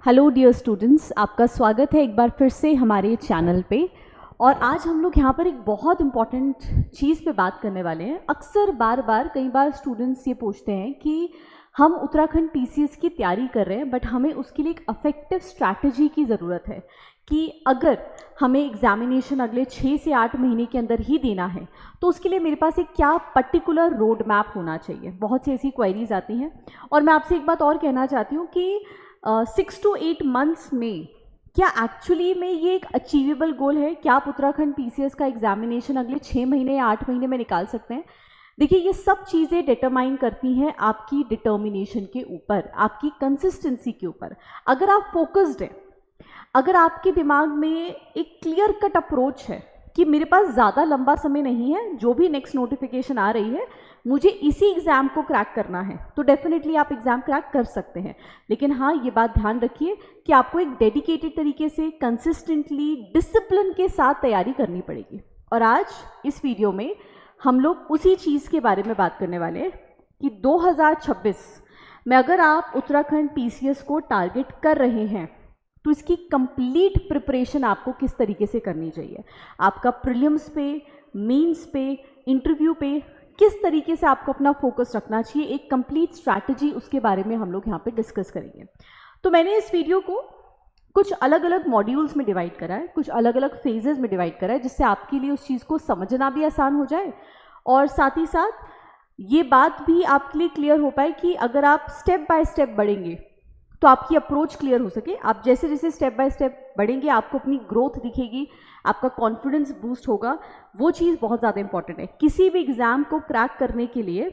Hello dear students, आपका स्वागत है एक बार फिर से हमारे चैनल पे। और आज हम लोग यहाँ पर एक बहुत इम्पॉर्टेंट चीज़ पे बात करने वाले हैं। अक्सर कई बार स्टूडेंट्स ये पूछते हैं कि हम उत्तराखंड पीसीएस की तैयारी कर रहे हैं, बट हमें उसके लिए एक अफेक्टिव स्ट्रैटेजी की ज़रूरत है कि अगर हमें एग्जामिनेशन अगले 6 से 8 महीने के अंदर ही देना है तो उसके लिए मेरे पास एक क्या पर्टिकुलर रोड मैप होना चाहिए। बहुत सी ऐसी क्वेरीज आती हैं और मैं आपसे एक बात और कहना चाहती हूँ कि 6 to 8 मंथ्स में क्या एक्चुअली में ये एक अचीवेबल गोल है? क्या आप उत्तराखंड पीसीएस का एग्जामिनेशन अगले 6 महीने या 8 महीने में निकाल सकते हैं? देखिए, ये सब चीज़ें डिटरमाइन करती हैं आपकी डिटर्मिनेशन के ऊपर, आपकी कंसिस्टेंसी के ऊपर। अगर आप फोकस्ड हैं, अगर आपके दिमाग में एक क्लियर कट अप्रोच है कि मेरे पास ज़्यादा लंबा समय नहीं है, जो भी नेक्स्ट नोटिफिकेशन आ रही है मुझे इसी एग्ज़ाम को क्रैक करना है, तो डेफिनेटली आप एग्ज़ाम क्रैक कर सकते हैं। लेकिन हाँ, ये बात ध्यान रखिए कि आपको एक डेडिकेटेड तरीके से कंसिस्टेंटली डिसिप्लिन के साथ तैयारी करनी पड़ेगी। और आज इस वीडियो में हम लोग उसी चीज़ के बारे में बात करने वाले हैं कि 2026 में अगर आप उत्तराखंड पीसीएस को टारगेट कर रहे हैं तो इसकी कंप्लीट प्रिपरेशन आपको किस तरीके से करनी चाहिए। आपका प्रीलिम्स पे, मेंस पे, इंटरव्यू पे किस तरीके से आपको अपना फोकस रखना चाहिए, एक कंप्लीट स्ट्रैटेजी, उसके बारे में हम लोग यहाँ पे डिस्कस करेंगे। तो मैंने इस वीडियो को कुछ अलग अलग मॉड्यूल्स में डिवाइड करा है, कुछ अलग अलग फेजेस में डिवाइड करा है, जिससे आपके लिए उस चीज़ को समझना भी आसान हो जाए और साथ ही साथ ये बात भी आपके लिए क्लियर हो पाए कि अगर आप स्टेप बाय स्टेप बढ़ेंगे तो आपकी अप्रोच क्लियर हो सके। आप जैसे जैसे स्टेप बाय स्टेप बढ़ेंगे आपको अपनी ग्रोथ दिखेगी, आपका कॉन्फिडेंस बूस्ट होगा। वो चीज़ बहुत ज़्यादा इंपॉर्टेंट है। किसी भी एग्ज़ाम को क्रैक करने के लिए,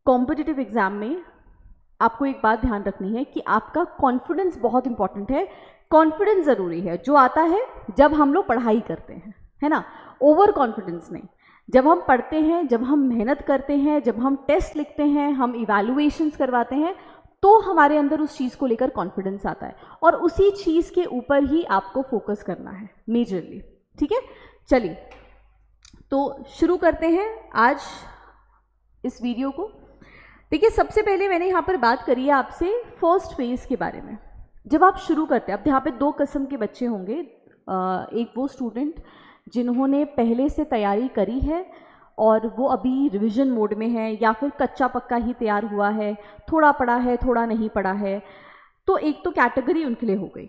कॉम्पिटिटिव एग्ज़ाम में आपको एक बात ध्यान रखनी है कि आपका कॉन्फिडेंस बहुत इंपॉर्टेंट है। कॉन्फिडेंस ज़रूरी है, जो आता है जब हम लोग पढ़ाई करते हैं, है ना, ओवर कॉन्फिडेंस नहीं। जब हम पढ़ते हैं, जब हम मेहनत करते हैं, जब हम टेस्ट लिखते हैं, हम इवैल्यूएशंस करवाते हैं, तो हमारे अंदर उस चीज़ को लेकर कॉन्फिडेंस आता है और उसी चीज़ के ऊपर ही आपको फोकस करना है मेजरली। ठीक है, चलिए तो शुरू करते हैं आज इस वीडियो को। देखिए, सबसे पहले मैंने यहाँ पर बात करी है आपसे फर्स्ट फेज़ के बारे में। जब आप शुरू करते हैं, अब यहाँ पे 2 किस्म के बच्चे होंगे। एक वो स्टूडेंट जिन्होंने पहले से तैयारी करी है और वो अभी रिवीजन मोड में है, या फिर कच्चा पक्का ही तैयार हुआ है, थोड़ा पढ़ा है थोड़ा नहीं पढ़ा है। तो एक तो कैटेगरी उनके लिए हो गई,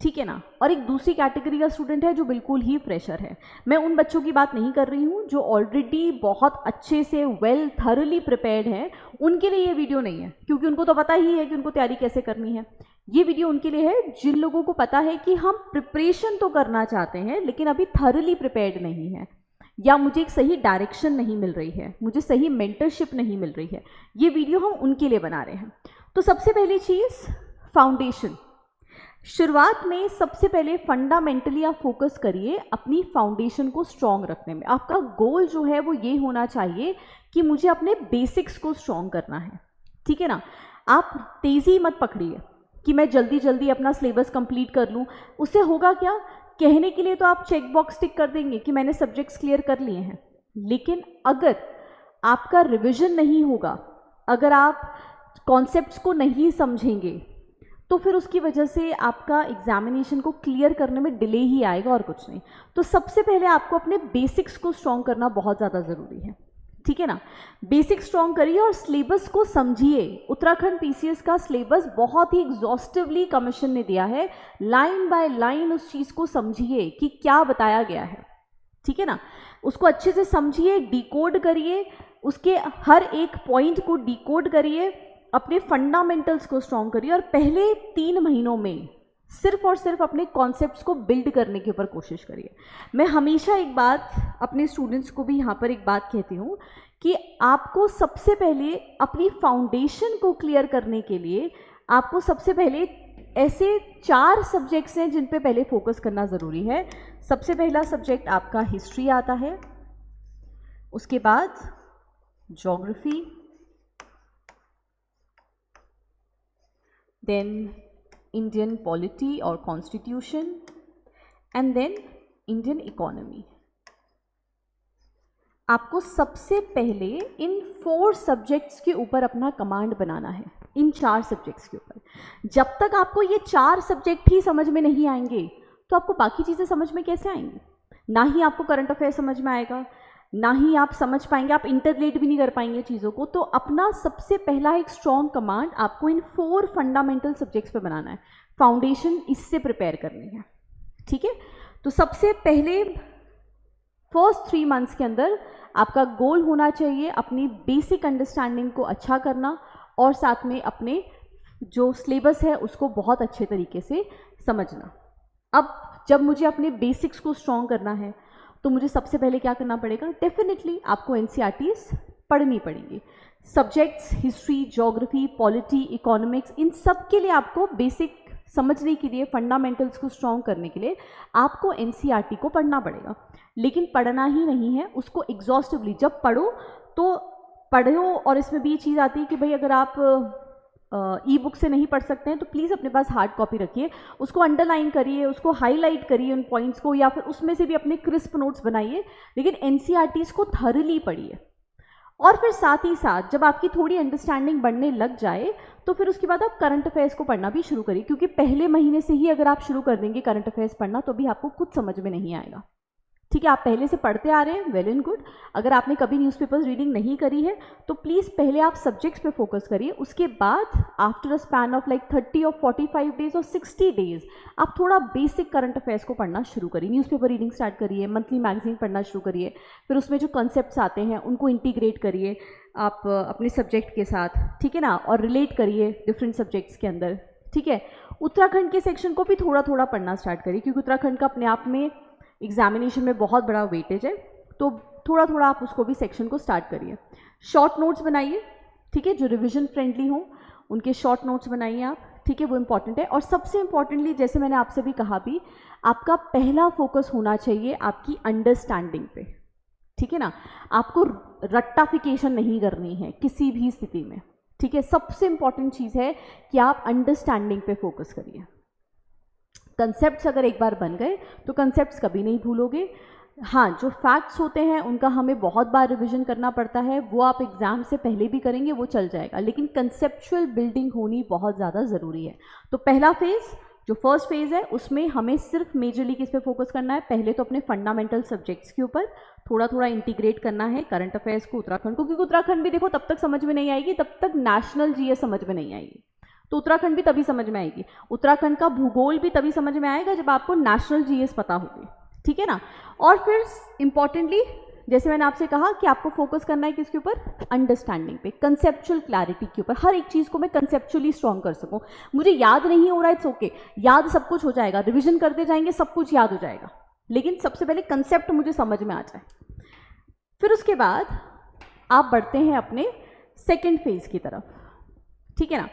ठीक है ना। और एक दूसरी कैटेगरी का स्टूडेंट है जो बिल्कुल ही फ्रेशर है। मैं उन बच्चों की बात नहीं कर रही हूँ जो ऑलरेडी बहुत अच्छे से वेल थरली प्रिपेयर्ड हैं। उनके लिए ये वीडियो नहीं है, क्योंकि उनको तो पता ही है कि उनको तैयारी कैसे करनी है। ये वीडियो उनके लिए है जिन लोगों को पता है कि हम प्रिपरेशन तो करना चाहते हैं लेकिन अभी थरली प्रिपेयर्ड नहीं है, या मुझे एक सही डायरेक्शन नहीं मिल रही है, मुझे सही मेंटरशिप नहीं मिल रही है। ये वीडियो हम उनके लिए बना रहे हैं। तो सबसे पहली चीज़, फाउंडेशन। शुरुआत में सबसे पहले फंडामेंटली आप फोकस करिए अपनी फाउंडेशन को स्ट्रॉन्ग रखने में। आपका गोल जो है वो ये होना चाहिए कि मुझे अपने बेसिक्स को स्ट्रॉन्ग करना है, ठीक है ना। आप तेज़ी मत पकड़िए कि मैं जल्दी जल्दी अपना सिलेबस कंप्लीट कर लूँ। उससे होगा क्या, कहने के लिए तो आप चेक बॉक्स टिक कर देंगे कि मैंने सब्जेक्ट्स क्लियर कर लिए हैं, लेकिन अगर आपका रिवीजन नहीं होगा, अगर आप कॉन्सेप्ट्स को नहीं समझेंगे, तो फिर उसकी वजह से आपका एग्जामिनेशन को क्लियर करने में डिले ही आएगा और कुछ नहीं। तो सबसे पहले आपको अपने बेसिक्स को स्ट्रॉन्ग करना बहुत ज़्यादा ज़रूरी है, ठीक है ना। बेसिक स्ट्रॉन्ग करिए और सिलेबस को समझिए। उत्तराखंड पीसीएस का सिलेबस बहुत ही एग्जॉस्टिवली कमीशन ने दिया है। लाइन बाय लाइन उस चीज़ को समझिए कि क्या बताया गया है, ठीक है ना। उसको अच्छे से समझिए, डिकोड करिए, उसके हर एक पॉइंट को डिकोड करिए, अपने फंडामेंटल्स को स्ट्रॉन्ग करिए और पहले 3 महीनों में सिर्फ और सिर्फ अपने कॉन्सेप्ट्स को बिल्ड करने के ऊपर कोशिश करिए। मैं हमेशा एक बात अपने स्टूडेंट्स को भी यहाँ पर एक बात कहती हूँ कि आपको सबसे पहले अपनी फाउंडेशन को क्लियर करने के लिए आपको सबसे पहले ऐसे 4 सब्जेक्ट्स हैं जिन पे पहले फोकस करना ज़रूरी है। सबसे पहला सब्जेक्ट आपका हिस्ट्री आता है, उसके बाद ज्योग्राफी, देन इंडियन पॉलिटी और constitution, and then Indian economy. आपको सबसे पहले इन 4 सब्जेक्ट्स के ऊपर अपना कमांड बनाना है। इन 4 सब्जेक्ट्स के ऊपर। जब तक आपको ये 4 सब्जेक्ट ही समझ में नहीं आएंगे तो आपको बाकी चीज़ें समझ में कैसे आएंगी? ना ही आपको करंट अफेयर समझ में आएगा, ना ही आप समझ पाएंगे, आप इंटरलेट भी नहीं कर पाएंगे चीज़ों को। तो अपना सबसे पहला एक स्ट्रॉन्ग कमांड आपको इन 4 फंडामेंटल सब्जेक्ट्स पे बनाना है, फाउंडेशन इससे प्रिपेयर करनी है, ठीक है। तो सबसे पहले फर्स्ट 3 मंथ्स के अंदर आपका गोल होना चाहिए अपनी बेसिक अंडरस्टैंडिंग को अच्छा करना और साथ में अपने जो सिलेबस है उसको बहुत अच्छे तरीके से समझना। अब जब मुझे अपने बेसिक्स को स्ट्रॉन्ग करना है तो मुझे सबसे पहले क्या करना पड़ेगा? डेफिनेटली आपको एनसीईआरटीज पढ़नी पड़ेंगी। Subjects history, geography, polity, economics, इन सब के लिए आपको बेसिक समझने के लिए, फंडामेंटल्स को स्ट्रॉन्ग करने के लिए आपको एनसीईआरटी को पढ़ना पड़ेगा। लेकिन पढ़ना ही नहीं है, उसको एग्जॉस्टिवली जब पढ़ो तो पढ़ो। और इसमें भी ये चीज़ आती है कि भाई अगर आप ई बुक से नहीं पढ़ सकते हैं तो प्लीज़ अपने पास हार्ड कॉपी रखिए, उसको अंडरलाइन करिए, उसको हाईलाइट करिए उन पॉइंट्स को, या फिर उसमें से भी अपने क्रिस्प नोट्स बनाइए, लेकिन एनसीईआरटीज को थॉरली पढ़िए। और फिर साथ ही साथ जब आपकी थोड़ी अंडरस्टैंडिंग बढ़ने लग जाए तो फिर उसके बाद आप करंट अफेयर्स को पढ़ना भी शुरू करिए, क्योंकि पहले महीने से ही अगर आप शुरू कर देंगे करंट अफेयर्स पढ़ना तो भी आपको कुछ समझ में नहीं आएगा, ठीक है। आप पहले से पढ़ते आ रहे हैं, वेल एंड गुड। अगर आपने कभी न्यूज़पेपर्स रीडिंग नहीं करी है तो प्लीज़ पहले आप सब्जेक्ट्स पे फोकस करिए, उसके बाद after a span of like 30 और 45 डेज और 60 डेज आप थोड़ा बेसिक करंट अफेयर्स को पढ़ना शुरू करिए, न्यूज़पेपर रीडिंग स्टार्ट करिए, मंथली मैगजीन पढ़ना शुरू करिए, फिर उसमें जो कॉन्सेप्ट्स आते हैं उनको इंटीग्रेट करिए आप अपने सब्जेक्ट के साथ, ठीक है ना, और रिलेट करिए डिफरेंट सब्जेक्ट्स के अंदर, ठीक है। उत्तराखंड के सेक्शन को भी थोड़ा थोड़ा पढ़ना स्टार्ट करिए, क्योंकि उत्तराखंड का अपने आप में एग्जामिनेशन में बहुत बड़ा वेटेज है, तो थोड़ा थोड़ा आप उसको भी सेक्शन को स्टार्ट करिए। शॉर्ट नोट्स बनाइए, ठीक है, जो रिवीजन फ्रेंडली हो उनके शॉर्ट नोट्स बनाइए आप, ठीक है, वो इंपॉर्टेंट है। और सबसे इंपॉर्टेंटली, जैसे मैंने आपसे भी कहा भी, आपका पहला फोकस होना चाहिए आपकी अंडरस्टैंडिंग पे, ठीक है ना। आपको रट्टाफिकेशन नहीं करनी है किसी भी स्थिति में, ठीक है। सबसे इंपॉर्टेंट चीज़ है कि आप अंडरस्टैंडिंग पे फोकस करिए। कंसेप्ट्स अगर एक बार बन गए तो कंसेप्ट्स कभी नहीं भूलोगे। हाँ, जो फैक्ट्स होते हैं उनका हमें बहुत बार रिवीजन करना पड़ता है, वो आप एग्ज़ाम से पहले भी करेंगे, वो चल जाएगा, लेकिन कंसेप्चुअल बिल्डिंग होनी बहुत ज़्यादा ज़रूरी है। तो पहला फेज़, जो फर्स्ट फेज़ है, उसमें हमें सिर्फ मेजरली किस पे फोकस करना है? पहले तो अपने फंडामेंटल सब्जेक्ट्स के ऊपर थोड़ा थोड़ा इंटीग्रेट करना है, करंट अफेयर्स को, उत्तराखंड को, क्योंकि उत्तराखंड भी देखो तब तक समझ में नहीं आएगी, तब तक नेशनल जीएस समझ में नहीं आएगी, तो उत्तराखंड भी तभी समझ में आएगी। उत्तराखंड का भूगोल भी तभी समझ में आएगा जब आपको नेशनल जीएस पता होगी, ठीक है ना। और फिर इंपॉर्टेंटली, जैसे मैंने आपसे कहा कि आपको फोकस करना है किसके ऊपर? अंडरस्टैंडिंग पे, कंसेप्चुअल क्लैरिटी के ऊपर। हर एक चीज़ को मैं कंसेप्चुअली स्ट्रॉन्ग कर सकूं। मुझे याद नहीं हो रहा है, इट्स ओके, याद सब कुछ हो जाएगा, रिविजन करते जाएंगे सब कुछ याद हो जाएगा, लेकिन सबसे पहले कंसेप्ट मुझे समझ में आ जाए। फिर उसके बाद आप बढ़ते हैं अपने सेकेंड फेज की तरफ, ठीक है ना।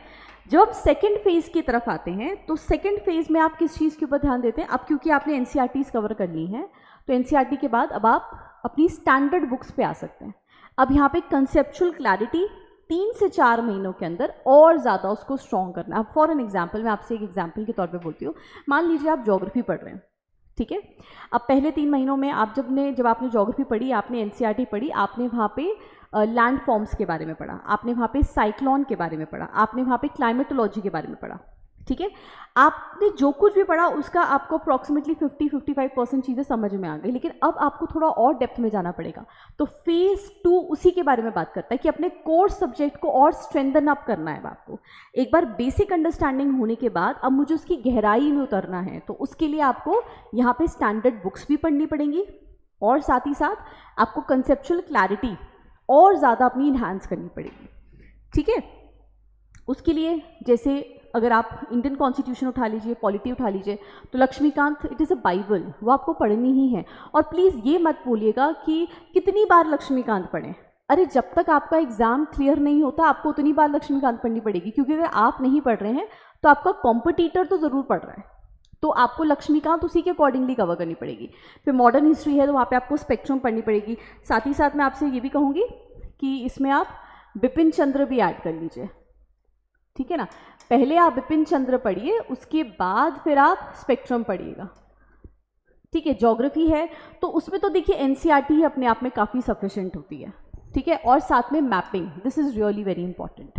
जब आप सेकेंड फेज की तरफ आते हैं तो सेकेंड फेज में आप किस चीज़ के ऊपर ध्यान देते हैं? अब क्योंकि आपने एनसीईआरटीज कवर कर ली हैं तो एनसीईआरटी के बाद अब आप अपनी स्टैंडर्ड बुक्स पे आ सकते हैं। अब यहाँ पे कंसेप्चुअल क्लैरिटी 3 से 4 महीनों के अंदर और ज़्यादा उसको स्ट्रॉन्ग करना है। अब फॉर एन एग्जाम्पल, मैं आपसे एक एग्जाम्पल के तौर पे बोलती हूँ। मान लीजिए आप ज्योग्राफी पढ़ रहे हैं, ठीक है। अब पहले 3 महीनों में आप जब आपने ज्योग्राफी पढ़ी, आपने एनसीईआरटी पढ़ी, आपने वहाँ पे लैंड फॉर्म्स के बारे में पढ़ा, आपने वहाँ पे साइक्लोन के बारे में पढ़ा, आपने वहाँ पे क्लाइमेटोलॉजी के बारे में पढ़ा, ठीक है। आपने जो कुछ भी पढ़ा उसका आपको अप्रॉक्सीमेटली 50-55% चीज़ें समझ में आ गई, लेकिन अब आपको थोड़ा और डेप्थ में जाना पड़ेगा। तो फेज़ 2 उसी के बारे में बात करता है कि अपने कोर सब्जेक्ट को और स्ट्रेंथन अप करना है आपको। एक बार बेसिक अंडरस्टैंडिंग होने के बाद अब मुझे उसकी गहराई में उतरना है, तो उसके लिए आपको यहाँ पे स्टैंडर्ड बुक्स भी पढ़नी पड़ेंगी और साथ ही साथ आपको कंसेप्चुअल क्लैरिटी और ज़्यादा अपनी इन्हांस करनी पड़ेगी, ठीक है। उसके लिए जैसे अगर आप इंडियन कॉन्स्टिट्यूशन उठा लीजिए, पॉलिटी उठा लीजिए, तो Laxmikanth it is a Bible, वो आपको पढ़नी ही है। और प्लीज़ ये मत बोलिएगा कि कितनी बार लक्ष्मीकांत पढ़ें। अरे जब तक आपका एग्ज़ाम क्लियर नहीं होता आपको उतनी बार लक्ष्मीकांत पढ़नी पड़ेगी, क्योंकि अगर आप नहीं पढ़ रहे हैं तो आपका कॉम्पिटिटर तो ज़रूर पढ़ रहा है, तो आपको लक्ष्मीकांत उसी के अकॉर्डिंगली कवर करनी पड़ेगी। फिर मॉडर्न हिस्ट्री है तो वहाँ पे आपको स्पेक्ट्रम पढ़नी पड़ेगी। साथ ही साथ मैं आपसे ये भी कहूँगी कि इसमें आप बिपिन चंद्र भी ऐड कर लीजिए, ठीक है ना। पहले आप बिपिन चंद्र पढ़िए, उसके बाद फिर आप स्पेक्ट्रम पढ़िएगा, ठीक है। ज्योग्राफी है तो उसमें तो देखिए एनसीईआरटी ही अपने आप में काफ़ी सफिशिएंट होती है, ठीक है। और साथ में mapping, this is really very important,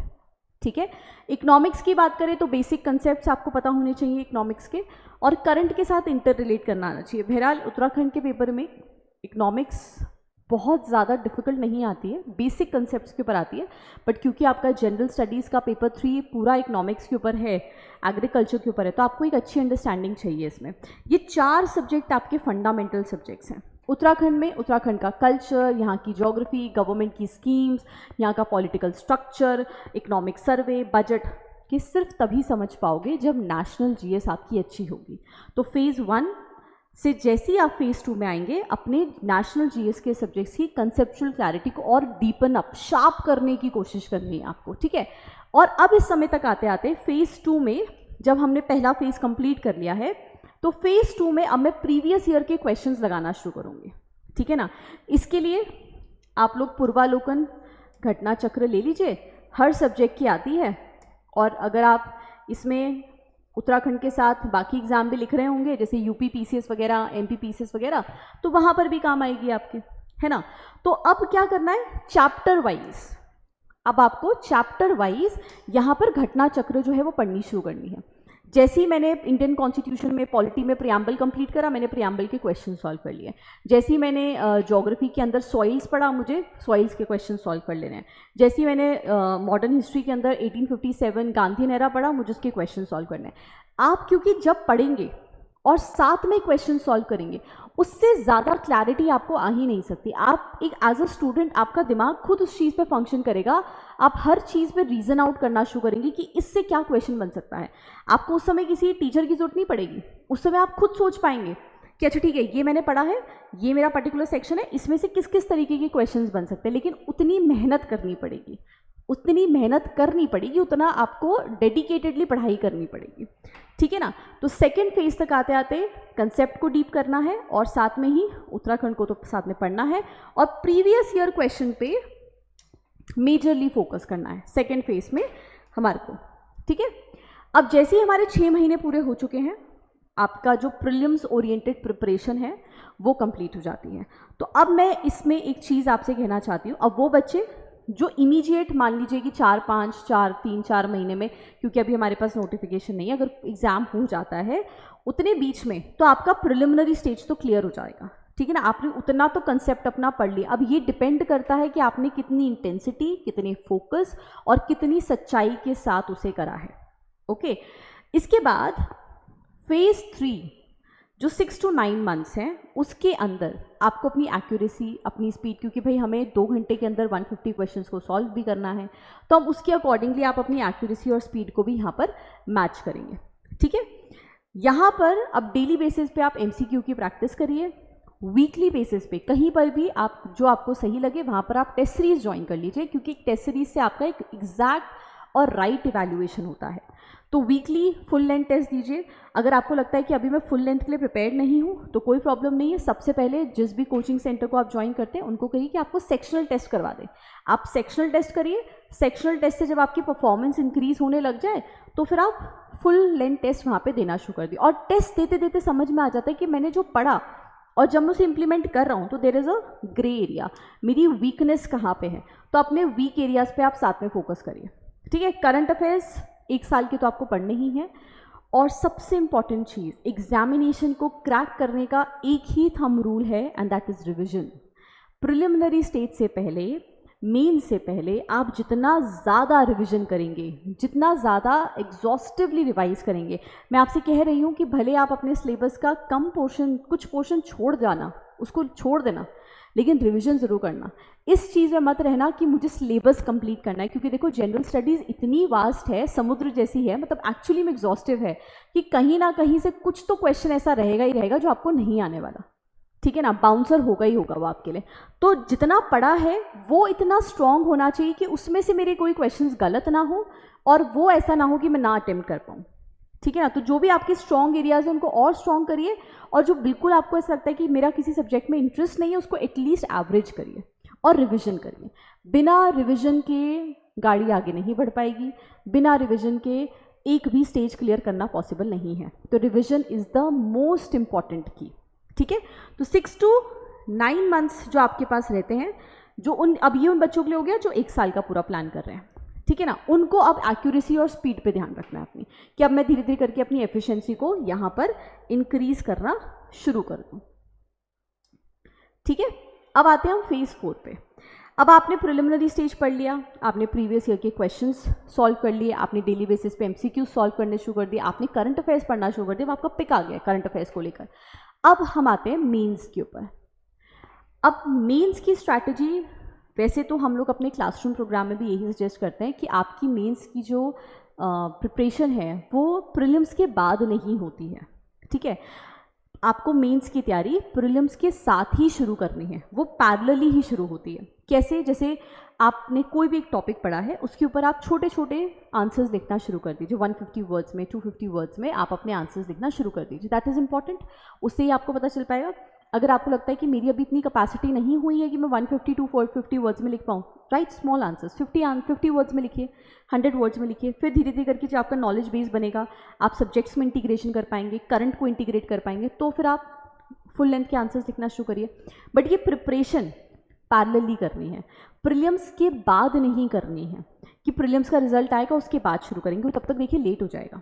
ठीक है। इकोनॉमिक्स की बात करें तो बेसिक कंसेप्ट्स आपको पता होने चाहिए इकोनॉमिक्स के, और करंट के साथ इंटर रिलेट करना आना चाहिए। बहरहाल उत्तराखंड के पेपर में इकोनॉमिक्स बहुत ज़्यादा डिफिकल्ट नहीं आती है, बेसिक कंसेप्ट्स के ऊपर आती है, बट क्योंकि आपका जनरल स्टडीज़ का पेपर 3 पूरा इकोनॉमिक्स के ऊपर है, एग्रीकल्चर के ऊपर है, तो आपको एक अच्छी अंडरस्टैंडिंग चाहिए इसमें। ये 4 सब्जेक्ट आपके फंडामेंटल सब्जेक्ट्स हैं उत्तराखंड में। उत्तराखंड का कल्चर, यहाँ की ज्योग्राफी, गवर्नमेंट की स्कीम्स, यहाँ का political structure, economic survey, budget के सिर्फ तभी समझ पाओगे जब नेशनल जीएस आपकी अच्छी होगी। तो फेज़ 1 से जैसे ही आप फेज़ 2 में आएंगे, अपने नेशनल जीएस के सब्जेक्ट्स की कंसेप्चुअल क्लैरिटी को और डीपन अप, शार्प करने की कोशिश करनी है आपको, ठीक है। और अब इस समय तक आते आते फेज़ 2 में जब हमने पहला फेज़ कंप्लीट कर लिया है, तो फेज़ 2 में अब मैं प्रीवियस ईयर के क्वेश्चंस लगाना शुरू करूँगी, ठीक है ना। इसके लिए आप लोग पूर्वालोकन घटना चक्र ले लीजिए, हर सब्जेक्ट की आती है, और अगर आप इसमें उत्तराखंड के साथ बाकी एग्ज़ाम भी लिख रहे होंगे, जैसे यूपी पीसीएस वगैरह, एमपी पीसीएस वगैरह, तो वहाँ पर भी काम आएगी आपके, है ना। तो अब क्या करना है, चैप्टर वाइज, अब आपको चैप्टर वाइज यहाँ पर घटना चक्र जो है वो पढ़नी शुरू करनी है। जैसे ही मैंने इंडियन कॉन्स्टिट्यूशन में पॉलिटी में प्रियम्बल कंप्लीट करा, मैंने प्रियम्बल के क्वेश्चन सॉल्व कर लिए। जैसे ही मैंने ज्योग्राफी के अंदर सॉइल्स पढ़ा, मुझे सॉइल्स के क्वेश्चन सॉल्व कर लेने हैं। जैसे ही मैंने मॉडर्न हिस्ट्री के अंदर 1857 गांधी एरा पढ़ा, मुझे उसके क्वेश्चन सॉल्व करने हैं। आप क्योंकि जब पढ़ेंगे और साथ में क्वेश्चन सॉल्व करेंगे, उससे ज़्यादा क्लैरिटी आपको आ ही नहीं सकती। आप एक एज अ स्टूडेंट, आपका दिमाग खुद उस चीज़ पे फंक्शन करेगा, आप हर चीज़ पे रीज़न आउट करना शुरू करेंगे कि इससे क्या क्वेश्चन बन सकता है। आपको उस समय किसी टीचर की जरूरत नहीं पड़ेगी, उस समय आप खुद सोच पाएंगे कि अच्छा ठीक है, ये मैंने पढ़ा है, ये मेरा पर्टिकुलर सेक्शन है, इसमें से किस किस तरीके के क्वेश्चन बन सकते हैं। लेकिन उतनी मेहनत करनी पड़ेगी, उतना आपको डेडिकेटेडली पढ़ाई करनी पड़ेगी, ठीक है ना। तो सेकेंड फेज तक आते आते कंसेप्ट को डीप करना है, और साथ में ही उत्तराखंड को तो साथ में पढ़ना है, और प्रीवियस ईयर क्वेश्चन पे मेजरली फोकस करना है सेकेंड फेज में हमारे को, ठीक है। अब जैसे ही हमारे 6 महीने पूरे हो चुके हैं, आपका जो प्रीलिम्स ओरिएंटेड प्रिपरेशन है वो कंप्लीट हो जाती है। तो अब मैं इसमें एक चीज़ आपसे कहना चाहती हूँ, अब वो बच्चे जो इमीडिएट मान लीजिए कि 3-4 महीने में, क्योंकि अभी हमारे पास नोटिफिकेशन नहीं है, अगर एग्ज़ाम हो जाता है उतने बीच में, तो आपका प्रिलिमिनरी स्टेज तो क्लियर हो जाएगा, ठीक है ना। आपने उतना तो कंसेप्ट अपना पढ़ लिया। अब ये डिपेंड करता है कि आपने कितनी इंटेंसिटी, कितने फोकस और कितनी सच्चाई के साथ उसे करा है, ओके। इसके बाद फेज़ 3 जो 6 to 9 मंथ्स हैं, उसके अंदर आपको अपनी एक्यूरेसी, अपनी स्पीड, क्योंकि भाई हमें 2 घंटे के अंदर 150 क्वेश्चंस को सॉल्व भी करना है, तो अब उसके अकॉर्डिंगली आप अपनी एक्यूरेसी और स्पीड को भी यहाँ पर मैच करेंगे, ठीक है। यहाँ पर अब डेली बेसिस पे आप MCQ की प्रैक्टिस करिए, वीकली बेसिस पे कहीं पर भी आप जो आपको सही लगे वहाँ पर आप टेस्ट सीरीज ज्वाइन कर लीजिए, क्योंकि टेस्ट सीरीज से आपका एक एग्जैक्ट और राइट इवैल्यूएशन होता है। तो वीकली फुल लेंथ टेस्ट दीजिए। अगर आपको लगता है कि अभी मैं फुल लेंथ के लिए प्रिपेयर्ड नहीं हूँ तो कोई प्रॉब्लम नहीं है, सबसे पहले जिस भी कोचिंग सेंटर को आप ज्वाइन करते हैं उनको कहिए कि आपको सेक्शनल टेस्ट करवा दें। आप सेक्शनल टेस्ट करिए, सेक्शनल टेस्ट से जब आपकी परफॉर्मेंस इंक्रीज होने लग जाए तो फिर आप फुल लेंथ टेस्ट वहाँ पे देना शुरू कर दिए। और टेस्ट देते देते समझ में आ जाता है कि मैंने जो पढ़ा और जब मैं उसे इम्प्लीमेंट कर रहा हूँ तो there is a grey area, मेरी वीकनेस कहाँ पे है, तो अपने वीक एरियाज़ पे आप साथ में फोकस करिए, ठीक है। करंट अफेयर्स 1 साल के तो आपको पढ़ने ही है, और सबसे इम्पॉर्टेंट चीज़, एग्जामिनेशन को क्रैक करने का एक ही थंब रूल है, and that is revision. Preliminary stage से पहले, मेन से पहले आप जितना ज़्यादा रिवीजन करेंगे, जितना ज़्यादा एग्जॉस्टिवली रिवाइज करेंगे, मैं आपसे कह रही हूँ कि भले आप अपने सिलेबस का कम पोर्शन, कुछ पोर्शन छोड़ जाना, उसको छोड़ देना, लेकिन रिवीजन ज़रूर करना। इस चीज़ में मत रहना कि मुझे सिलेबस कंप्लीट करना है, क्योंकि देखो जनरल स्टडीज़ इतनी वास्ट है, समुद्र जैसी है, मतलब एक्चुअली में एग्जॉस्टिव है कि कहीं ना कहीं से कुछ तो क्वेश्चन ऐसा रहेगा ही रहेगा जो आपको नहीं आने वाला, ठीक है ना। बाउंसर होगा ही होगा वो आपके लिए। तो जितना पढ़ा है वो इतना स्ट्रॉन्ग होना चाहिए कि उसमें से मेरे कोई क्वेश्चंस गलत ना हो, और वो ऐसा ना हो कि मैं ना अटेम्प्ट कर पाऊँ, ठीक है ना। तो जो भी आपके स्ट्रॉन्ग एरियाज हैं उनको और स्ट्रॉन्ग करिए, और जो बिल्कुल आपको ऐसा लगता है कि मेरा किसी सब्जेक्ट में इंटरेस्ट नहीं है उसको एटलीस्ट एवरेज करिए और रिविजन करिए। बिना रिविजन के गाड़ी आगे नहीं बढ़ पाएगी, बिना रिविजन के एक भी स्टेज क्लियर करना पॉसिबल नहीं है। तो revision is the most important की, ठीक है। तो 6 to 9 मंथ्स जो आपके पास रहते हैं, जो अब ये उन बच्चों के लिए हो गया जो 1 साल का पूरा प्लान कर रहे हैं, ठीक है ना। उनको अब एक्यूरेसी और स्पीड पे ध्यान रखना है अपनी, कि अब मैं धीरे धीरे करके अपनी एफिशिएंसी को यहाँ पर इंक्रीज करना शुरू कर दूँ। ठीक है, अब आते हैं हम फेज 4 पे। अब आपने प्रिलिमिनरी स्टेज पढ़ लिया, आपने प्रीवियस ईयर के क्वेश्चंस सॉल्व कर लिए, आपने डेली बेसिस पे एमसीक्यू सॉल्व करने शुरू कर दिए, आपने करंट अफेयर्स पढ़ना शुरू कर दिया, आपका पिक आ गया करंट अफेयर्स को लेकर। अब हम आते हैं मेंस के ऊपर। अब मेंस की स्ट्रैटेजी, वैसे तो हम लोग अपने क्लासरूम प्रोग्राम में भी यही सजेस्ट करते हैं कि आपकी मेंस की जो प्रिपरेशन है वो प्रीलिम्स के बाद नहीं होती है। ठीक है, आपको मेंस की तैयारी प्रीलिम्स के साथ ही शुरू करनी है, वो पैरेलली ही शुरू होती है। कैसे? जैसे आपने कोई भी एक टॉपिक पढ़ा है, उसके ऊपर आप छोटे छोटे आंसर्स लिखना शुरू कर दीजिए, 150 वर्ड्स में, 250 वर्ड्स में आप अपने आंसर्स लिखना शुरू कर दीजिए। दैट इज़ इंपॉर्टेंट, उससे ही आपको पता चल पाएगा। अगर आपको लगता है कि मेरी अभी इतनी कैपेसिटी नहीं हुई है कि मैं 150 टू 450 वर्ड्स में लिख पाऊँ, राइट स्मॉल आंसर्स 50 वर्ड्स में लिखिए, 100 वर्ड्स में लिखिए। फिर धीरे धीरे करके जो आपका नॉलेज बेस बनेगा, आप सब्जेक्ट्स में इंटीग्रेशन कर पाएंगे, करंट को इंटीग्रेट कर पाएंगे, तो फिर आप फुल लेंथ के आंसर्स लिखना शुरू करिए। बट ये प्रिपरेशन पैरेलली करनी है, प्रीलिम्स के बाद नहीं करनी है कि प्रीलिम्स का रिजल्ट आएगा उसके बाद शुरू करेंगे, तब तक देखिए लेट हो जाएगा।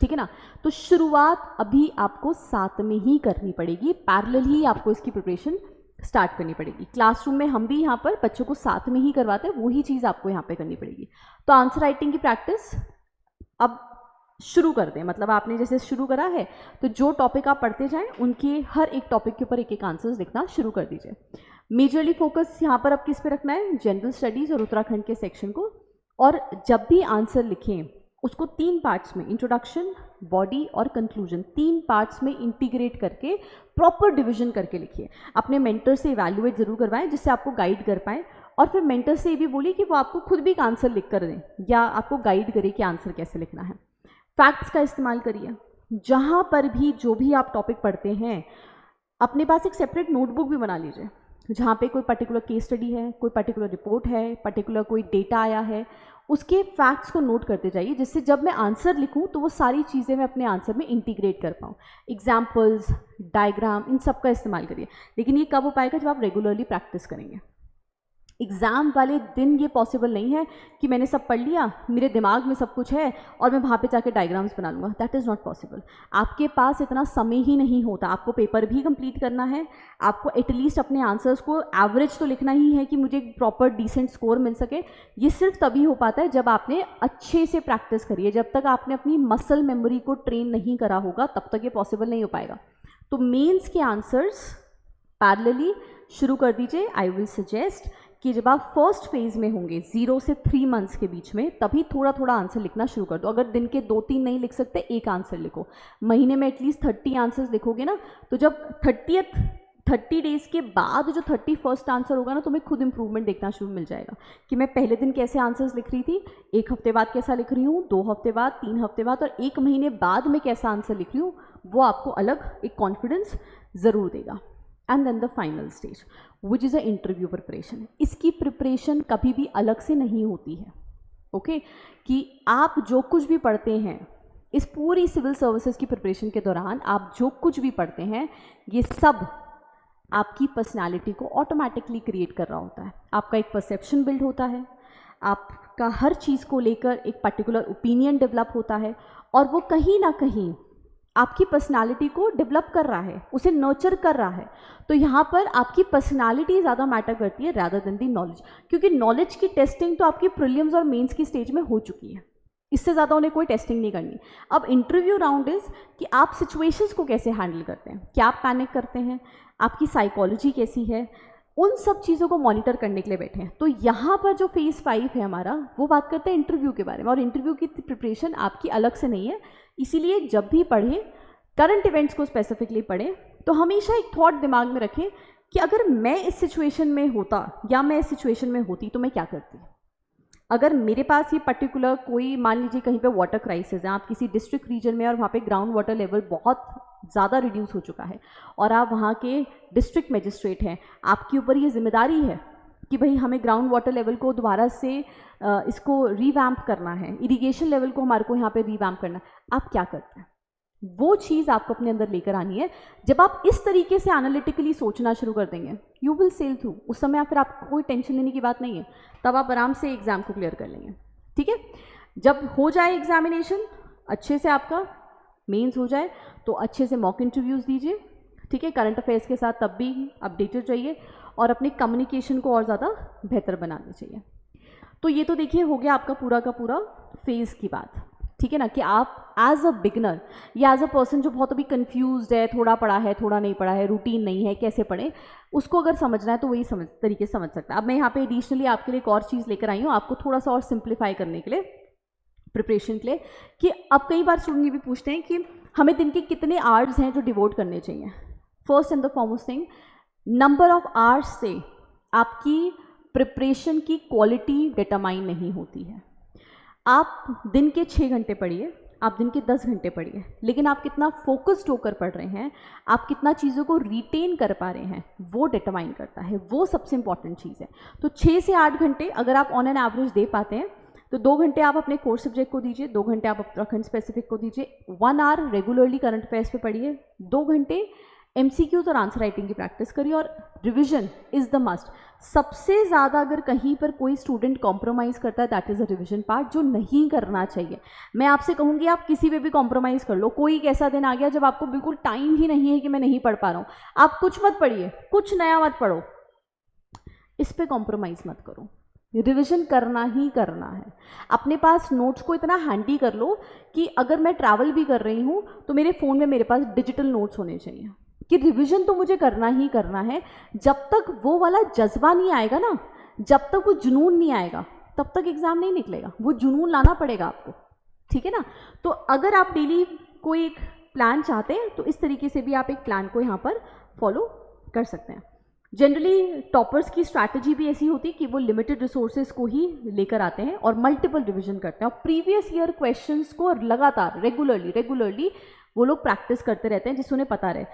ठीक है ना, तो शुरुआत अभी आपको साथ में ही करनी पड़ेगी, पैरेलल ही आपको इसकी प्रिपरेशन स्टार्ट करनी पड़ेगी। क्लासरूम में हम भी यहाँ पर बच्चों को साथ में ही करवाते हैं, वही चीज़ आपको यहाँ पे करनी पड़ेगी। तो आंसर राइटिंग की प्रैक्टिस अब शुरू कर दें, मतलब आपने जैसे शुरू करा है तो जो टॉपिक आप पढ़ते जाएं उनके हर एक टॉपिक के ऊपर एक एक आंसर्स लिखना शुरू कर दीजिए। मेजरली फोकस यहाँ पर अब किस पे रखना है? जनरल स्टडीज़ और उत्तराखंड के सेक्शन को। और जब भी आंसर लिखें उसको 3 पार्ट्स में, इंट्रोडक्शन, बॉडी और कंक्लूजन, 3 पार्ट्स में इंटीग्रेट करके प्रॉपर डिवीजन करके लिखिए। अपने मेंटर से इवैल्यूएट ज़रूर करवाएं जिससे आपको गाइड कर पाएँ, और फिर मेंटर से ये भी बोलिए कि वो आपको खुद भी एक आंसर लिख कर दें या आपको गाइड करे कि आंसर कैसे लिखना है। फैक्ट्स का इस्तेमाल करिए, जहाँ पर भी जो भी आप टॉपिक पढ़ते हैं अपने पास एक सेपरेट नोटबुक भी बना लीजिए, जहाँ पे कोई पर्टिकुलर केस स्टडी है, कोई पर्टिकुलर रिपोर्ट है, पर्टिकुलर कोई डेटा आया है, उसके फैक्ट्स को नोट करते जाइए, जिससे जब मैं आंसर लिखूँ तो वो सारी चीज़ें मैं अपने आंसर में इंटीग्रेट कर पाऊँ। एग्जाम्पल्स, डायग्राम, इन सब का इस्तेमाल करिए। लेकिन ये कब हो पाएगा? जब आप रेगुलरली प्रैक्टिस करेंगे। एग्ज़ाम वाले दिन ये पॉसिबल नहीं है कि मैंने सब पढ़ लिया, मेरे दिमाग में सब कुछ है और मैं वहाँ पे जाके डायग्राम्स बना लूँगा। That is not possible. आपके पास इतना समय ही नहीं होता, आपको पेपर भी कंप्लीट करना है, आपको एटलीस्ट अपने आंसर्स को एवरेज तो लिखना ही है कि मुझे एक प्रॉपर डिसेंट स्कोर मिल सके। ये सिर्फ तभी हो पाता है जब आपने अच्छे से प्रैक्टिस करी है। जब तक आपने अपनी मसल मेमोरी को ट्रेन नहीं करा होगा तब तक ये पॉसिबल नहीं हो पाएगा। तो मेंस के आंसर्स पैरेलली शुरू कर दीजिए। आई विल सजेस्ट कि जब आप फर्स्ट फेज़ में होंगे 0 से 3 मंथ्स के बीच में, तभी थोड़ा थोड़ा आंसर लिखना शुरू कर दो। अगर दिन के 2-3 नहीं लिख सकते, एक आंसर लिखो। महीने में एटलीस्ट 30 आंसर्स लिखोगे ना, तो जब 30 डेज़ के बाद जो 31st आंसर होगा ना, तुम्हें खुद इंप्रूवमेंट देखना शुरू मिल जाएगा कि मैं पहले दिन कैसे आंसर्स लिख रही थी, 1 हफ्ते बाद कैसा लिख रही हूँ, 2 हफ्ते बाद, 3 हफ्ते बाद और 1 महीने बाद में कैसा आंसर लिख रही हूँ। वो आपको अलग एक कॉन्फिडेंस ज़रूर देगा। And then the final stage which is a interview preparation. इसकी प्रिपरेशन कभी भी अलग से नहीं होती है, ओके कि आप जो कुछ भी पढ़ते हैं इस पूरी सिविल सर्विसेज की प्रिपरेशन के दौरान, आप जो कुछ भी पढ़ते हैं ये सब आपकी पर्सनालिटी को ऑटोमेटिकली क्रिएट कर रहा होता है। आपका एक परसेप्शन बिल्ड होता है, आपका हर चीज़ को लेकर एक पर्टिकुलर ओपिनियन डेवलप होता है, और वो कहीं ना कहीं आपकी पर्सनालिटी को डेवलप कर रहा है, उसे नर्चर कर रहा है। तो यहाँ पर आपकी पर्सनालिटी ज़्यादा मैटर करती है रैदर देन दी नॉलेज, क्योंकि नॉलेज की टेस्टिंग तो आपकी प्रीलिम्स और मेंस की स्टेज में हो चुकी है, इससे ज़्यादा उन्हें कोई टेस्टिंग नहीं करनी। अब इंटरव्यू राउंड इज़ कि आप सिचुएशंस को कैसे हैंडल करते हैं, क्या आप पैनिक करते हैं, आपकी साइकोलॉजी कैसी है, उन सब चीज़ों को मॉनिटर करने के लिए बैठे हैं। तो यहाँ पर जो फेज़ 5 है हमारा, वो बात करते हैं इंटरव्यू के बारे में, और इंटरव्यू की प्रिपरेशन आपकी अलग से नहीं है। इसीलिए जब भी पढ़ें, करंट इवेंट्स को स्पेसिफिकली पढ़ें, तो हमेशा एक थॉट दिमाग में रखें कि अगर मैं इस सिचुएशन में होता या मैं इस सिचुएशन में होती तो मैं क्या करती। अगर मेरे पास ये पर्टिकुलर कोई, मान लीजिए कहीं पे वाटर क्राइसिस है, आप किसी डिस्ट्रिक्ट रीजन में और वहाँ पे ग्राउंड वाटर लेवल बहुत ज़्यादा रिड्यूस हो चुका है और आप वहाँ के डिस्ट्रिक्ट मजिस्ट्रेट हैं, आपके ऊपर ये जिम्मेदारी है कि भाई हमें ग्राउंड वाटर लेवल को दोबारा से इसको रीवैम्प करना है, इरिगेशन लेवल को हमारे को यहाँ पे रीवैम्प करना है, आप क्या करते हैं? वो चीज़ आपको अपने अंदर लेकर आनी है। जब आप इस तरीके से एनालिटिकली सोचना शुरू कर देंगे, यू विल सेल थ्रू। उस समय फिर आपको कोई टेंशन लेने की बात नहीं है, तब आप आराम से एग्ज़ाम को क्लियर कर लेंगे। ठीक है, जब हो जाए एग्जामिनेशन अच्छे से, आपका मेंस हो जाए, तो अच्छे से मॉक इंटरव्यूज़ दीजिए। ठीक है, करंट अफेयर्स के साथ तब भी अपडेटेड रहिए और अपने कम्युनिकेशन को और ज़्यादा बेहतर बनाना चाहिए। तो ये तो देखिए हो गया आपका पूरा का पूरा फेज़ की बात। ठीक है ना, कि आप एज अ बिगनर या एज अ पर्सन जो बहुत अभी कंफ्यूज्ड है, थोड़ा पढ़ा है थोड़ा नहीं पढ़ा है, रूटीन नहीं है, कैसे पढ़े, उसको अगर समझना है तो वही तरीके से समझ सकता है। अब मैं यहाँ पे एडिशनली आपके लिए एक और चीज़ लेकर आई हूँ, आपको थोड़ा सा और सिंप्लीफाई करने के लिए, प्रिपरेशन के लिए, कि अब कई बार स्टूडेंट ये भी पूछते हैं कि हमें दिन के कितने आवर्स हैं जो डिवोट करने चाहिए। First and the foremost thing, number of hours से आपकी प्रिपरेशन की क्वालिटी डिटरमाइन नहीं होती है। आप दिन के 6 घंटे पढ़िए, आप दिन के 10 घंटे पढ़िए, लेकिन आप कितना फोकस्ड होकर पढ़ रहे हैं, आप कितना चीज़ों को रिटेन कर पा रहे हैं, वो डिटरमाइन करता है। वो सबसे इंपॉर्टेंट चीज़ है। तो 6 से 8 घंटे अगर आप ऑन एन एवरेज दे पाते हैं तो 2 घंटे आप अपने कोर सब्जेक्ट को दीजिए, 2 घंटे आप उत्तराखंड स्पेसिफिक को दीजिए, 1 आवर रेगुलरली करंट अफेयर्स पे पढ़िए, 2 घंटे एमसीक्यूज और आंसर राइटिंग की प्रैक्टिस करिए, और रिविजन इज़ द मस्ट। सबसे ज़्यादा अगर कहीं पर कोई स्टूडेंट कॉम्प्रोमाइज़ करता है, that is a revision part, जो नहीं करना चाहिए। मैं आपसे कहूँगी आप किसी पे भी कॉम्प्रोमाइज़ कर लो। कोई एक ऐसा दिन आ गया जब आपको बिल्कुल टाइम ही नहीं है कि मैं नहीं पढ़ पा रहा हूँ, आप कुछ मत पढ़िए, कुछ नया मत पढ़ो, इस पर कॉम्प्रोमाइज़ मत करो। रिविजन करना ही करना है। अपने पास नोट्स को इतना हैंडी कर लो कि अगर मैं ट्रैवल भी कर रही हूँ तो मेरे फ़ोन में मेरे पास डिजिटल नोट्स होने चाहिए कि रिवीजन तो मुझे करना ही करना है। जब तक वो वाला जज्बा नहीं आएगा ना, जब तक वो जुनून नहीं आएगा, तब तक एग्ज़ाम नहीं निकलेगा। वो जुनून लाना पड़ेगा आपको। ठीक है ना, तो अगर आप डेली कोई एक प्लान चाहते हैं तो इस तरीके से भी आप एक प्लान को यहाँ पर फॉलो कर सकते हैं। जनरली टॉपर्स की स्ट्रैटेजी भी ऐसी होती है कि वो लिमिटेड रिसोर्सेज को ही लेकर आते हैं और मल्टीपल रिविजन करते हैं, और प्रीवियस ईयर क्वेश्चंस को लगातार रेगुलरली वो लोग प्रैक्टिस करते रहते हैं, जिससे उन्हें पता रहे,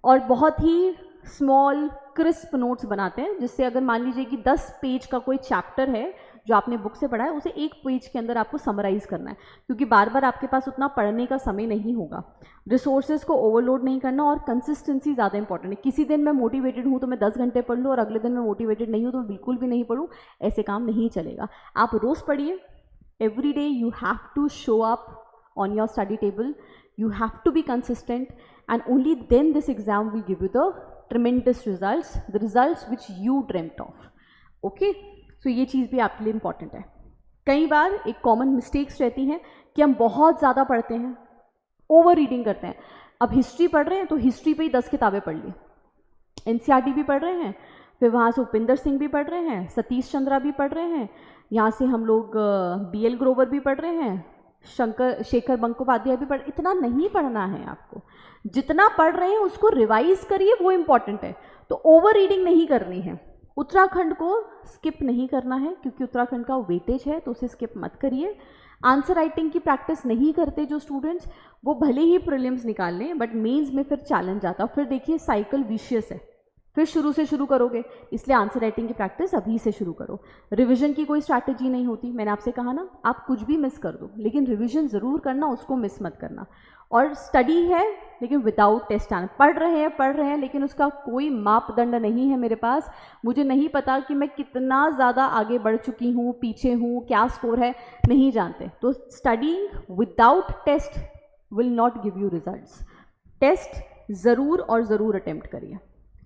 और बहुत ही स्मॉल क्रिस्प नोट्स बनाते हैं, जिससे अगर मान लीजिए कि 10 पेज का कोई चैप्टर है जो आपने बुक से पढ़ा है, उसे 1 पेज के अंदर आपको समराइज़ करना है, क्योंकि बार बार आपके पास उतना पढ़ने का समय नहीं होगा। रिसोर्सेज को ओवरलोड नहीं करना, और कंसिस्टेंसी ज़्यादा इंपॉर्टेंट है। किसी दिन मैं मोटिवेटेड हूँ तो मैं 10 घंटे पढ़ लूँ, और अगले दिन मैं मोटिवेटेड नहीं हूँ तो मैं बिल्कुल भी नहीं पढ़ूँ, ऐसे काम नहीं चलेगा। आप रोज़ पढ़िए, every day you have to show up on your study table, you have to be consistent, and only then this exam will give you the tremendous results, the results which you dreamt of. Okay, so ये चीज़ भी आपके लिए important है। कई बार एक common mistakes रहती हैं कि हम बहुत ज़्यादा पढ़ते हैं, ओवर रीडिंग करते हैं। अब हिस्ट्री पढ़ रहे हैं तो हिस्ट्री पे ही 10 किताबें पढ़ ली, एनसीईआरटी भी पढ़ रहे हैं, फिर वहाँ से उपिंदर सिंह भी पढ़ रहे हैं, सतीश चंद्रा भी पढ़ रहे हैं, यहाँ से हम लोग BL ग्रोवर भी पढ़ रहे हैं, शेखर बंकोपाध्याय भी पढ़। इतना नहीं पढ़ना है आपको, जितना पढ़ रहे हैं उसको रिवाइज करिए, वो इम्पॉर्टेंट है। तो ओवर रीडिंग नहीं करनी है। उत्तराखंड को स्किप नहीं करना है, क्योंकि उत्तराखंड का वेटेज है, तो उसे स्किप मत करिए। आंसर राइटिंग की प्रैक्टिस नहीं करते जो स्टूडेंट्स, वो भले ही प्रीलिम्स निकाल लें, बट मेंस में फिर चैलेंज आता, फिर देखिए साइकिल विशियस है, फिर शुरू से शुरू करोगे। इसलिए आंसर राइटिंग की प्रैक्टिस अभी से शुरू करो। रिवीजन की कोई स्ट्रैटेजी नहीं होती, मैंने आपसे कहा ना, आप कुछ भी मिस कर दो, लेकिन रिवीजन ज़रूर करना, उसको मिस मत करना। और स्टडी है लेकिन विदाउट टेस्ट आना। पढ़ रहे हैं लेकिन उसका कोई मापदंड नहीं है मेरे पास। मुझे नहीं पता कि मैं कितना ज़्यादा आगे बढ़ चुकी हूँ, पीछे हूँ, क्या स्कोर है, नहीं जानते। तो study without test will not give you results. Test ज़रूर और ज़रूर अटेम्प्ट करिए।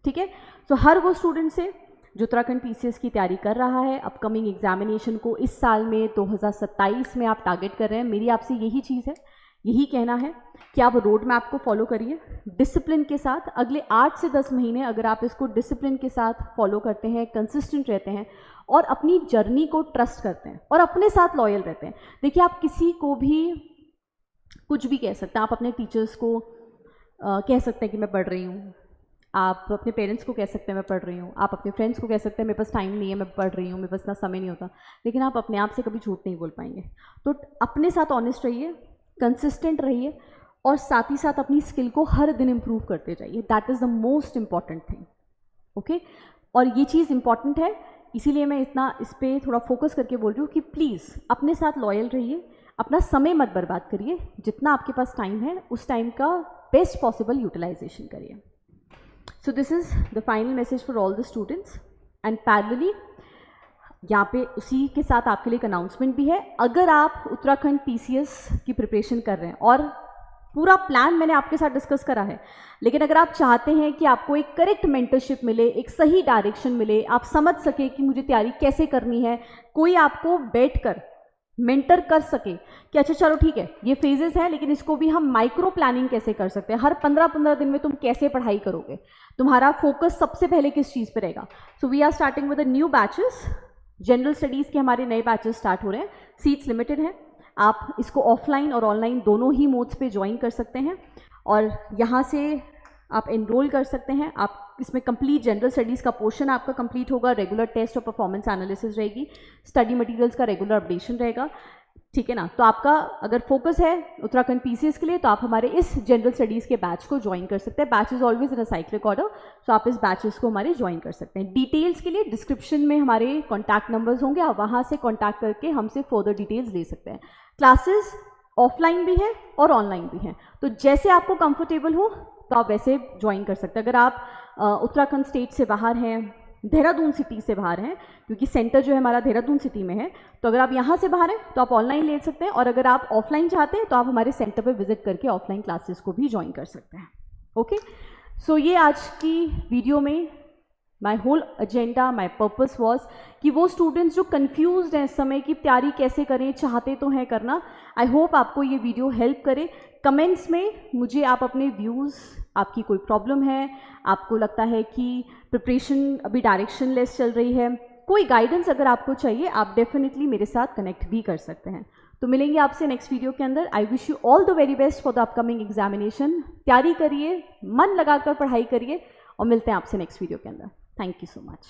ठीक है, तो हर वो स्टूडेंट से जो उत्तराखंड पीसीएस की तैयारी कर रहा है, अपकमिंग एग्जामिनेशन को इस साल में 2027 में आप टारगेट कर रहे हैं, मेरी आपसे यही चीज़ है, यही कहना है कि आप रोड मैप को फॉलो करिए डिसिप्लिन के साथ। अगले 8 से 10 महीने अगर आप इसको डिसिप्लिन के साथ फॉलो करते हैं, कंसिस्टेंट रहते हैं और अपनी जर्नी को ट्रस्ट करते हैं और अपने साथ लॉयल रहते हैं। देखिए, आप किसी को भी कुछ भी कह सकते हैं। आप अपने टीचर्स को कह सकते हैं कि मैं पढ़ रही हूँ, आप अपने पेरेंट्स को कह सकते हैं मैं पढ़ रही हूँ, आप अपने फ्रेंड्स को कह सकते हैं मेरे पास टाइम नहीं है, मैं पढ़ रही हूँ, मेरे पास इतना समय नहीं होता, लेकिन आप अपने आप से कभी झूठ नहीं बोल पाएंगे। तो अपने साथ ऑनेस्ट रहिए, कंसिस्टेंट रहिए और साथ ही साथ अपनी स्किल को हर दिन इम्प्रूव करते जाइए। That is the most important thing. Okay, और ये चीज़ इम्पॉर्टेंट है, इसीलिए मैं इतना इस पर थोड़ा फोकस करके बोल रही हूँ कि प्लीज़ अपने साथ लॉयल रहिए, अपना समय मत बर्बाद करिए, जितना आपके पास टाइम है उस टाइम का बेस्ट पॉसिबल यूटिलाइजेशन करिए। So this is the final message for all the students. And parallelly यहाँ पे उसी के साथ आपके लिए एक अनाउंसमेंट भी है। अगर आप उत्तराखंड PCS की प्रिपरेशन कर रहे हैं, और पूरा प्लान मैंने आपके साथ डिस्कस करा है, लेकिन अगर आप चाहते हैं कि आपको एक करेक्ट मेंटरशिप मिले, एक सही डायरेक्शन मिले, आप समझ सके कि मुझे तैयारी कैसे करनी है, कोई आपको बैठकर मेंटर कर सके कि अच्छा चलो ठीक है ये फेजेस हैं, लेकिन इसको भी हम माइक्रो प्लानिंग कैसे कर सकते हैं, हर 15-15 दिन में तुम कैसे पढ़ाई करोगे, तुम्हारा फोकस सबसे पहले किस चीज़ पे रहेगा। So we are starting with the new batches. General studies के हमारे नए बैचेस स्टार्ट हो रहे हैं, सीट्स लिमिटेड हैं। आप इसको ऑफलाइन और ऑनलाइन दोनों ही मोड्स पे ज्वाइन कर सकते हैं, और यहाँ से आप एनरोल कर सकते हैं। आप इसमें कंप्लीट जनरल स्टडीज़ का पोर्शन आपका कंप्लीट होगा, रेगुलर टेस्ट और परफॉर्मेंस एनालिसिस रहेगी, स्टडी मटेरियल्स का रेगुलर अपडेशन रहेगा, ठीक है ना। तो आपका अगर फोकस है उत्तराखंड PCS के लिए, तो आप हमारे इस जनरल स्टडीज़ के बैच को ज्वाइन कर सकते हैं। Batch is always in a cyclic order, so आप इस बैचेस को हमारे ज्वाइन कर सकते हैं। डिटेल्स के लिए डिस्क्रिप्शन में हमारे कॉन्टैक्ट नंबर्स होंगे, आप वहाँ से कॉन्टैक्ट करके हमसे फर्दर डिटेल्स ले सकते हैं। क्लासेस ऑफलाइन भी हैं और ऑनलाइन भी हैं, तो जैसे आपको कंफर्टेबल हो तो आप वैसे ज्वाइन कर सकते हैं। अगर आप उत्तराखंड स्टेट से बाहर हैं, देहरादून सिटी से बाहर हैं, क्योंकि सेंटर जो है हमारा देहरादून सिटी में है, तो अगर आप यहाँ से बाहर हैं तो आप ऑनलाइन ले सकते हैं, और अगर आप ऑफलाइन चाहते हैं तो आप हमारे सेंटर पर विजिट करके ऑफलाइन क्लासेस को भी ज्वाइन कर सकते हैं। ओके, सो ये आज की वीडियो में my whole agenda, my purpose was कि वो स्टूडेंट्स जो कन्फ्यूज्ड हैं इस समय कि तैयारी कैसे करें, चाहते तो हैं करना, आई होप आपको ये वीडियो हेल्प करे। कमेंट्स में मुझे आप अपने व्यूज़, आपकी कोई प्रॉब्लम है, आपको लगता है कि प्रिपरेशन अभी डायरेक्शन लेस चल रही है, कोई गाइडेंस अगर आपको चाहिए, आप डेफिनेटली मेरे साथ कनेक्ट भी कर सकते हैं। तो मिलेंगे आपसे नेक्स्ट वीडियो के अंदर। I wish you all the very best for the upcoming examination. तैयारी करिए, मन लगाकर पढ़ाई करिए, और मिलते हैं आपसे नेक्स्ट वीडियो के अंदर। Thank you so much.